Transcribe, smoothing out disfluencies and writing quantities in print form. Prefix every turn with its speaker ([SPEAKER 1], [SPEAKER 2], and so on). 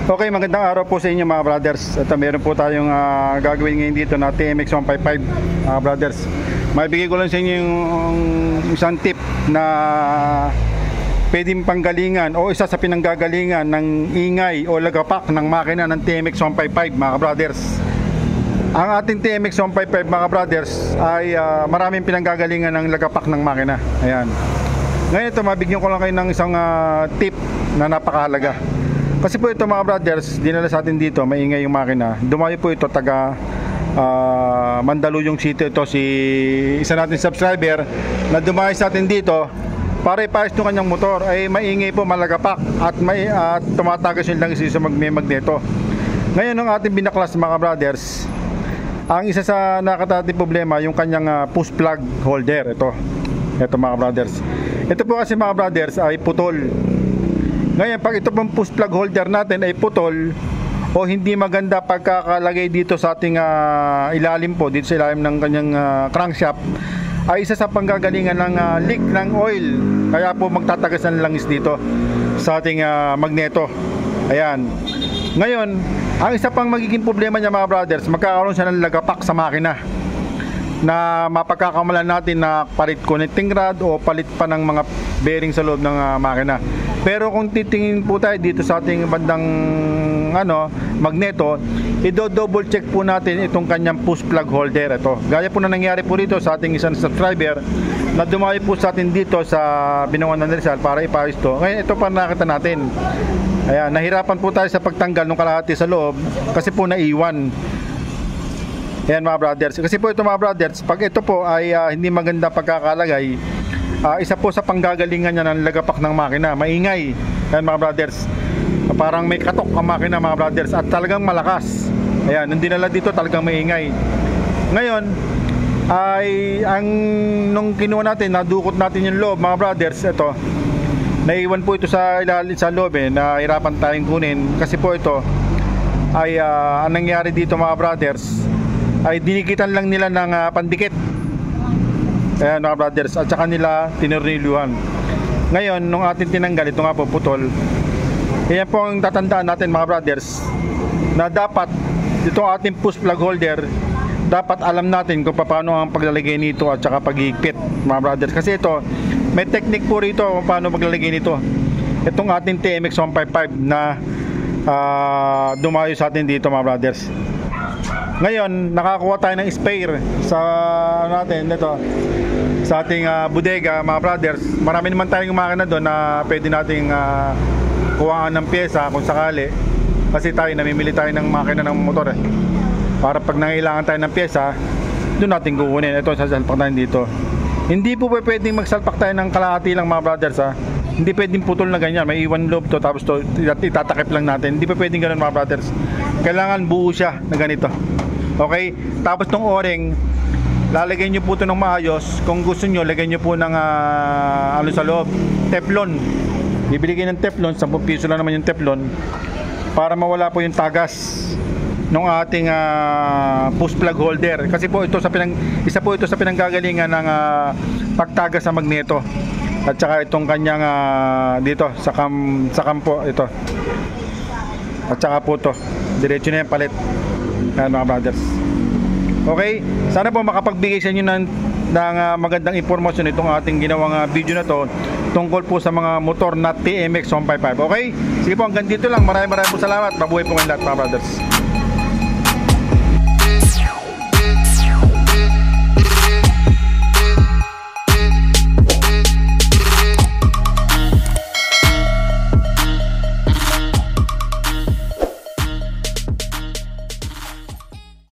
[SPEAKER 1] Okay, magandang araw po sa inyo mga brothers. Ito, meron po tayong gagawin ngayon dito na TMX 155 mga brothers. Maibigay ko lang sa inyo yung isang tip na pwedeng panggalingan o isa sa pinanggagalingan ng ingay o lagapak ng makina ng TMX 155 mga brothers. Ang ating TMX 155 mga brothers ay maraming pinanggagalingan ng lagapak ng makina. Ayan. Ngayon ito, mabigyan ko lang kayo ng isang tip na napakahalaga. Kasi po ito mga brothers, dinala sa atin dito, maingay yung makina. Dumayo po ito taga Mandaluyong City. Ito si isa natin subscriber na dumayo sa atin dito para ipaayos yung kanyang motor. Ay maingay po, malagapak at tumatagas yung langis sa magneto. Ngayon ang ating binaklas mga brothers, ang isa sa nakatating problema yung kanyang push plug holder. Ito mga brothers. Ito po kasi mga brothers ay putol. Ngayon, pag ito pong push plug holder natin ay putol o hindi maganda pagkakalagay dito sa ating ilalim po, dito sa ilalim ng kanyang crankshaft, ay isa sa panggagalingan ng leak ng oil. Kaya po magtatagas ng langis dito sa ating magneto. Ayan. Ngayon, ang isa pang magiging problema niya mga brothers, magkakaroon siya ng lagapak sa makina na mapagkakamalan natin na palit connecting rod o palit pa ng mga bearing sa loob ng makina. Pero kung titingin po tayo dito sa ating bandang magneto, i-double check po natin itong kanyang push plug holder. Ito, gaya po na nangyari po dito sa ating isang subscriber na dumayo po sa atin dito sa Binawan ng Rizal para ipaayos to. Ngayon ito pa nakita natin. Ayan, nahirapan po tayo sa pagtanggal ng kalahati sa loob kasi po naiwan. Ayan mga brothers. Kasi po ito mga brothers, pag ito po ay hindi maganda pagkakalagay, isa po sa panggagalingan niya ng lagapak ng makina, maingay. Ayan mga brothers, parang may katok ang makina mga brothers at talagang malakas. Ayan, nung dinala dito talagang maingay. Ngayon ay nung kinuha natin, nadukot natin yung loob mga brothers, ito naiwan po ito sa ilalim sa loob na hirapan tayong kunin. Kasi po ito ay ang nangyari dito mga brothers ay dinikitan lang nila ng pandikit. Ayan mga brothers, at saka nila tinurniluhan. Ngayon, nung atin tinanggal, ito nga po putol. Ayan po ang tatandaan natin mga brothers, na dapat ito ating push plug holder, dapat alam natin kung paano ang paglalagay nito at saka paghihigpit mga brothers. Kasi ito, may technique po rito kung paano maglalagay nito. Itong ating TMX 155 na dumayo sa atin dito mga brothers. Ngayon, nakakuha tayo ng spare sa natin ito, sa ating bodega mga brothers. Marami naman tayong makina doon na pwede nating kuhaan ng pyesa kung sakali. Kasi tayo, namimili tayo ng makina ng motor para pag nangailangan tayo ng pyesa, doon natin kukunin. Ito, sasalpak tayo dito. Hindi po pwedeng magsalpak tayo ng kalahati lang mga brothers Hindi pwedeng putol na ganyan, may iwan loob to tapos to itatakip lang natin. Hindi pa pwedeng ganun mga brothers. Kailangan buo siya na ganito. Okay? Tapos tong o-ring, lalagyan nyo po ito ng maayos. Kung gusto nyo, lagyan nyo po ng sa loob, teflon. Bibili kayo ng teflon, 10 piso lang naman yung teflon, para mawala po yung tagas ng ating push plug holder. Kasi po ito isa po ito sa pinanggagalingan ng pagtagas sa magneto. At saka itong kanyang dito sa kampo ito. At saka po ito, diretso na yung palit. Ayan mga brothers. Okay, sana po makapagbigay sa inyo ng magandang impormasyon itong ating ginawang video na to tungkol po sa mga motor na TMX 155. Okay, sige po, hanggang dito lang. Maraming po salamat. Mabuhay po ngayon lahat mga brothers.